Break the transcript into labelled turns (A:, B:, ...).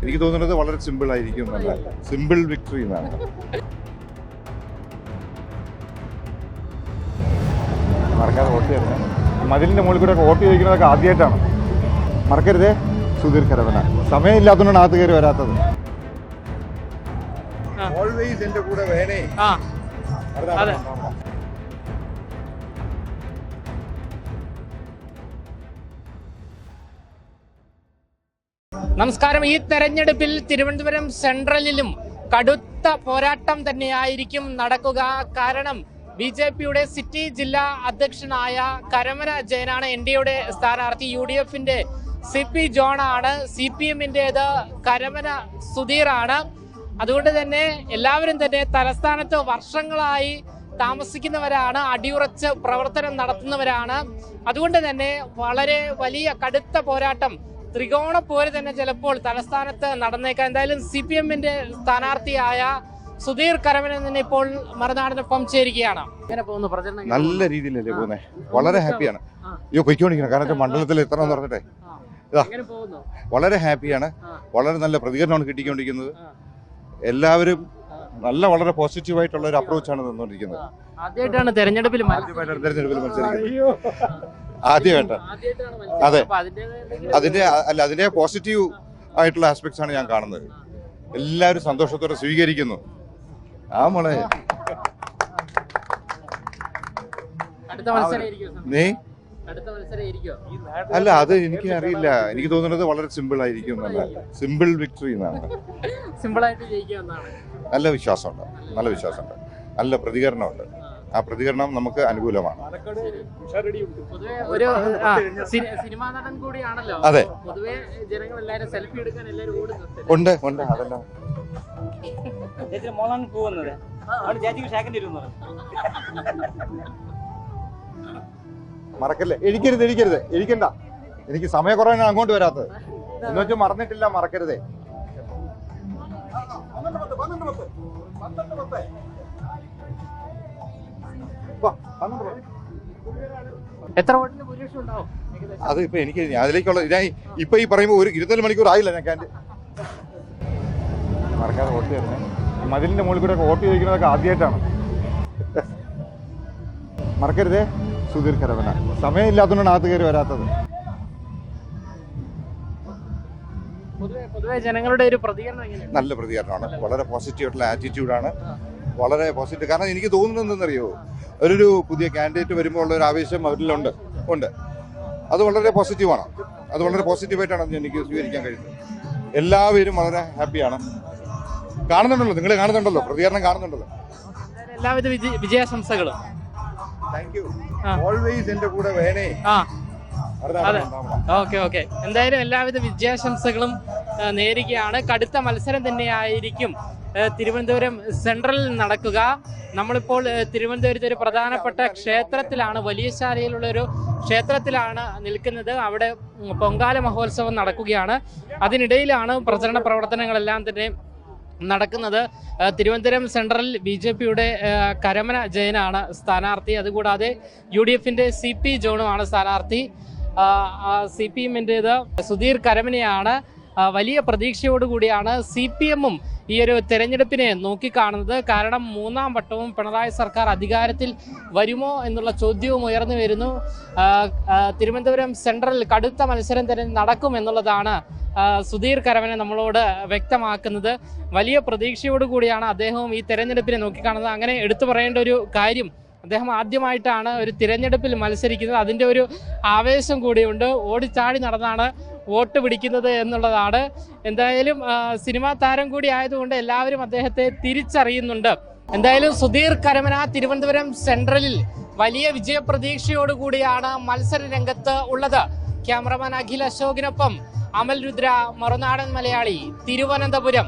A: എനിക്ക് തോന്നുന്നത് വളരെ സിമ്പിൾ ആയിരിക്കും എന്നല്ല, സിമ്പിൾ വിക്ടറി എന്നാണ്. മറക്കാതെ വോട്ട് ചെയ്യണം. മതിലിന്റെ മുകളിൽ കൂടെ വോട്ട് ചോദിക്കുന്നതൊക്കെ ആദ്യമായിട്ടാണ്. മറക്കരുതേ, സുധീർ കരമന. സമയമില്ലാത്തതുകൊണ്ടാണ് അകത്ത് കയറി വരാത്തത്. ഓൾവേസ് എന്റെ കൂടെ വേണേ.
B: നമസ്കാരം. ഈ തെരഞ്ഞെടുപ്പിൽ തിരുവനന്തപുരം സെൻട്രലിലും കടുത്ത പോരാട്ടം തന്നെയായിരിക്കും നടക്കുക. കാരണം BJPയുടെ സിറ്റി ജില്ലാ അധ്യക്ഷനായ കരമന ജയനാണ് NDAയുടെ സ്ഥാനാർത്ഥി. UDFന്റെ CP ജോണാണ്. CPMന്റേത് കരമന സുധീറാണ്. അതുകൊണ്ട് തന്നെ എല്ലാവരും തന്നെ തലസ്ഥാനത്ത് വർഷങ്ങളായി താമസിക്കുന്നവരാണ്, അടിയുറച്ച് പ്രവർത്തനം നടത്തുന്നവരാണ്. അതുകൊണ്ട് തന്നെ വളരെ വലിയ കടുത്ത പോരാട്ടം, ത്രികോണ പോര് തന്നെ ചിലപ്പോൾ തലസ്ഥാനത്ത് നടന്നേക്കാം. എന്തായാലും CPMന്റെ സ്ഥാനാർത്ഥിയായ സുധീർ കരമന തന്നെ ഇപ്പോൾ മറുനാടിനൊപ്പം ചേരുകയാണ്. എങ്ങനെ പോകുന്നു പ്രചരണം?
A: നല്ല രീതിയിലല്ലേ പോകുന്നത്. വളരെ ഹാപ്പിയാണ്. അയ്യോ പൊയ്ക്കൊണ്ടിരിക്കണം, കാരണം മണ്ഡലത്തിൽ എത്തണമെന്ന് പറഞ്ഞിട്ടെ വളരെ ഹാപ്പിയാണ്. വളരെ നല്ല പ്രതികരണമാണ് കിട്ടിക്കൊണ്ടിരിക്കുന്നത്. എല്ലാവരും വളരെ പോസിറ്റീവായിട്ടുള്ള ഒരു അപ്രോച്ചാണ് തന്നുകൊണ്ടിരിക്കുന്നത്.
B: ആദ്യമായിട്ടാണ് തെരഞ്ഞെടുപ്പിൽ
A: മത്സരിക്കുന്നത്. ആദ്യമായിട്ടാണ്. അതെ, അതിന്റെ പോസിറ്റീവ് ആയിട്ടുള്ള ആസ്പെക്ട്സ് ആണ് ഞാൻ കാണുന്നത്. എല്ലാവരും സന്തോഷത്തോടെ സ്വീകരിക്കുന്നു. മോളെ നീ അല്ല, അത് എനിക്ക് അറിയില്ല. എനിക്ക് തോന്നുന്നത് വളരെ സിമ്പിൾ ആയിരിക്കും എന്നല്ല, സിമ്പിൾ വിക്ടറി എന്നാണ്. നല്ല വിശ്വാസമുണ്ട്, നല്ല പ്രതികരണമുണ്ട്. ആ പ്രതികരണം നമുക്ക് അനുകൂലമാണ്. അതെ, ഉണ്ട്. അതെല്ലാം മറക്കല്ലേ. ഇരിക്കണ്ട. എനിക്ക് സമയക്കുറവാണ് അങ്ങോട്ട് വരാത്തത്. എന്ന് വെച്ചാൽ മറന്നിട്ടില്ല, മറക്കരുതേ.
B: എത്ര വോട്ടിന് ഭൂരിപക്ഷം ഉണ്ടാവും?
A: അത് ഇപ്പൊ എനിക്ക് അതിലേക്കുള്ള ഇപ്പൊ ഈ പറയുമ്പോൾ ഒരു 24 മണിക്കൂർ ആയില്ല. ഞാൻ മറക്കാതെ വോട്ട് ചെയ്യണേ. മതിലിന്റെ മുകളിൽ കൂടെ വോട്ട് ചോദിക്കുന്നതൊക്കെ ആദ്യമായിട്ടാണ്. മറക്കരുതേ, സുധീർ കരമന. സമയമില്ലാത്തതുകൊണ്ടാണ് അകത്ത് കയറി വരാത്തത്.
B: പൊതുവെ ജനങ്ങളുടെ ഒരു പ്രതികരണം
A: നല്ല പ്രതികരണമാണ്. വളരെ പോസിറ്റീവായിട്ടുള്ള ആറ്റിറ്റ്യൂഡാണ്. വളരെ പോസിറ്റീവ്. കാരണം എനിക്ക് തോന്നുന്നത് എന്തെന്നറിയോ, ഒരു പുതിയ കാൻഡിഡേറ്റ് വരുമ്പോൾ ഉള്ള ഒരു ആവേശം അവരിലുണ്ട്. അത് വളരെ പോസിറ്റീവാണ്. അത് വളരെ പോസിറ്റീവായിട്ടാണ് എനിക്ക് സ്വീകരിക്കാൻ കഴിയുന്നത്. എല്ലാവരും വളരെ ഹാപ്പിയാണ്. കാണുന്നുണ്ടല്ലോ, നിങ്ങൾ കാണുന്നുണ്ടല്ലോ, പ്രതികരണം കാണുന്നുണ്ടല്ലോ.
B: എല്ലാവിധ വിജയാശംസകളും.
A: Thank you. ഓൾവേസ് എന്റെ കൂടെ വേണേ.
B: ഓക്കെ. എന്തായാലും എല്ലാവിധ വിജയാശംസകളും നേരുകയാണ്. കടുത്ത മത്സരം തന്നെയായിരിക്കും തിരുവനന്തപുരം സെൻട്രലിൽ നടക്കുക. നമ്മളിപ്പോൾ തിരുവനന്തപുരത്ത് ഒരു പ്രധാനപ്പെട്ട ക്ഷേത്രത്തിലാണ്, വലിയ ശാലയിലുള്ളൊരു ക്ഷേത്രത്തിലാണ് നിൽക്കുന്നത്. അവിടെ പൊങ്കാല മഹോത്സവം നടക്കുകയാണ്. അതിനിടയിലാണ് പ്രചരണ പ്രവർത്തനങ്ങളെല്ലാം തന്നെ നടക്കുന്നത്. തിരുവനന്തപുരം സെൻട്രലിൽ BJPയുടെ കരമന ജയനാണ് സ്ഥാനാർത്ഥി. അതുകൂടാതെ UDFന്റെ CP ജോണുമാണ് സ്ഥാനാർത്ഥി. CPMന്റേത് സുധീർ കരമനയാണ്. വലിയ പ്രതീക്ഷയോടുകൂടിയാണ് CPMും ഈ ഒരു തെരഞ്ഞെടുപ്പിനെ നോക്കിക്കാണുന്നത്. കാരണം 3ാം വട്ടവും പിണറായി സർക്കാർ അധികാരത്തിൽ വരുമോ എന്നുള്ള ചോദ്യവും ഉയർന്നു വരുന്നു. തിരുവനന്തപുരം സെൻട്രൽ കടുത്ത മത്സരം തന്നെ നടക്കും എന്നുള്ളതാണ് സുധീർ കരമന നമ്മളോട് വ്യക്തമാക്കുന്നത്. വലിയ പ്രതീക്ഷയോടുകൂടിയാണ് അദ്ദേഹവും ഈ തെരഞ്ഞെടുപ്പിനെ നോക്കിക്കാണുന്നത്. അങ്ങനെ എടുത്തു പറയേണ്ട ഒരു കാര്യം, അദ്ദേഹം ആദ്യമായിട്ടാണ് ഒരു തിരഞ്ഞെടുപ്പിൽ മത്സരിക്കുന്നത്. അതിൻ്റെ ഒരു ആവേശം കൂടിയുണ്ട്. ഓടിച്ചാടി നടന്നാണ് വോട്ട് പിടിക്കുന്നത് എന്നുള്ളതാണ്. എന്തായാലും സിനിമാ താരം കൂടി ആയതുകൊണ്ട് എല്ലാവരും അദ്ദേഹത്തെ തിരിച്ചറിയുന്നുണ്ട്. എന്തായാലും സുധീർ കരമന തിരുവനന്തപുരം സെൻട്രലിൽ വലിയ വിജയപ്രതീക്ഷയോടുകൂടിയാണ് മത്സര രംഗത്ത് ഉള്ളത്. ക്യാമറമാൻ അഖിൽ അശോകിനൊപ്പം അമൽ രുദ്ര, മറുനാടൻ മലയാളി, തിരുവനന്തപുരം.